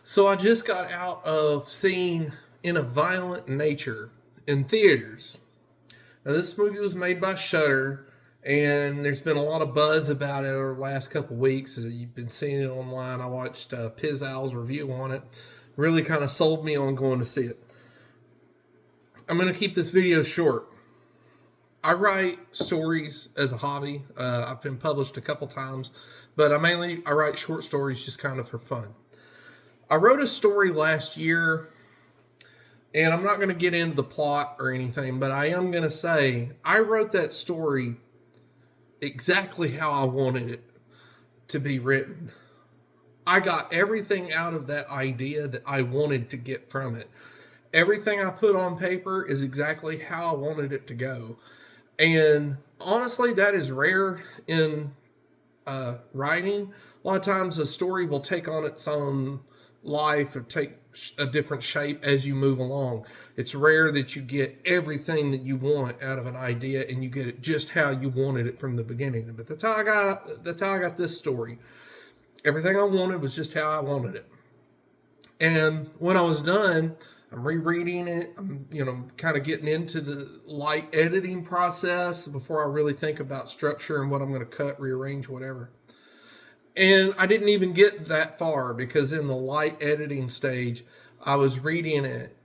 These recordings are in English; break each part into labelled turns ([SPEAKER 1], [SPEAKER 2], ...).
[SPEAKER 1] So I just got out of seeing In a Violent Nature in theaters. Now this movie was made by Shudder, and there's been a lot of buzz about it over the last couple weeks. You've been seeing it online. I watched Pizal's review on it. Really kind of sold me on going to see it. I'm going to keep this video short. I write stories as a hobby. I've been published a couple times, but I write short stories just kind of for fun. I wrote a story last year, and I'm not going to get into the plot or anything, but I am going to say I wrote that story exactly how I wanted it to be written. I got everything out of that idea that I wanted to get from it. Everything I put on paper is exactly how I wanted it to go. And honestly, that is rare in writing. A lot of times a story will take on its own life or take a different shape as you move along. It's rare that you get everything that you want out of an idea and you get it just how you wanted it from the beginning. But that's how I got this story. Everything I wanted was just how I wanted it. And when I was done, I'm rereading it. I'm, kind of getting into the light editing process before I really think about structure and what I'm going to cut, rearrange, whatever. And I didn't even get that far because in the light editing stage, I was reading it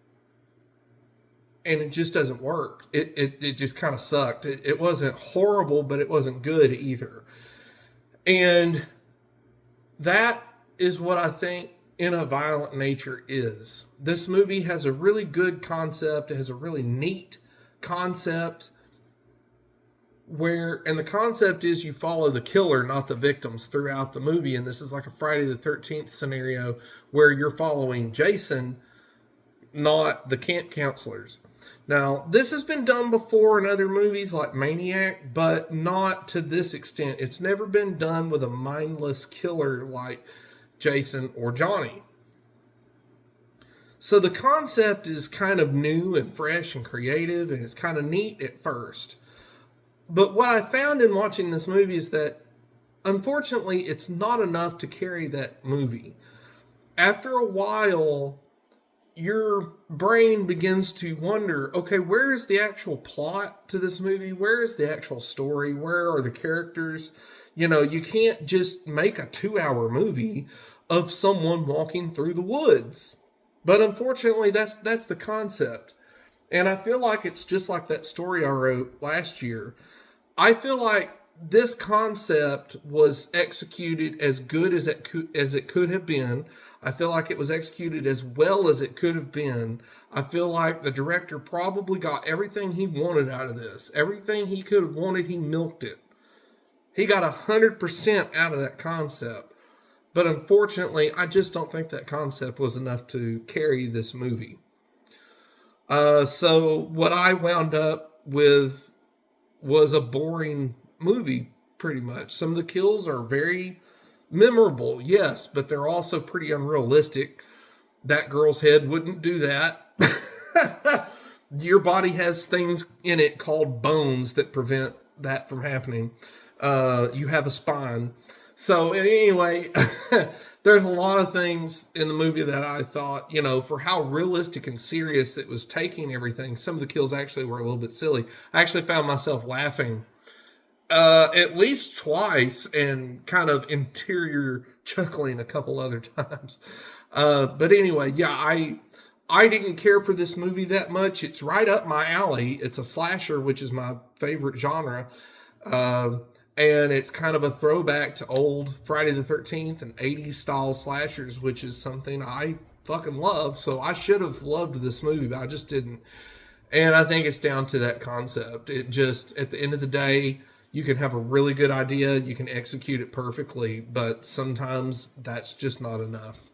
[SPEAKER 1] and it just doesn't work. It just kind of sucked. It wasn't horrible, but it wasn't good either. And that is what I think In a Violent Nature is. This movie has a really good concept. It has a really neat concept and the concept is you follow the killer, not the victims, throughout the movie. And this is like a Friday the 13th scenario where you're following Jason, not the camp counselors. Now, this has been done before in other movies like Maniac, but not to this extent. It's never been done with a mindless killer like Jason or Johnny. So the concept is kind of new and fresh and creative, and it's kind of neat at first. But what I found in watching this movie is that, unfortunately, it's not enough to carry that movie. After a while, your brain begins to wonder, okay, where is the actual plot to this movie? Where is the actual story? Where are the characters? You can't just make a 2-hour movie of someone walking through the woods. But unfortunately, that's the concept. And I feel like it's just like that story I wrote last year. I feel like this concept was executed as good as it could have been. I feel like it was executed as well as it could have been. I feel like the director probably got everything he wanted out of this. Everything he could have wanted, he milked it. He got 100% out of that concept. But unfortunately, I just don't think that concept was enough to carry this movie. So what I wound up with was a boring movie, pretty much. Some of the kills are very memorable, yes, but they're also pretty unrealistic. That girl's head wouldn't do that. Your body has things in it called bones that prevent that from happening. You have a spine. So anyway, there's a lot of things in the movie that I thought, for how realistic and serious it was taking everything, some of the kills actually were a little bit silly. I actually found myself laughing at least twice and kind of interior chuckling a couple other times. But anyway, yeah, I didn't care for this movie that much. It's right up my alley. It's a slasher, which is my favorite genre. And it's kind of a throwback to old Friday the 13th and 80s style slashers, which is something I fucking love. So I should have loved this movie, but I just didn't. And I think it's down to that concept. It just, at the end of the day, you can have a really good idea, you can execute it perfectly, but sometimes that's just not enough.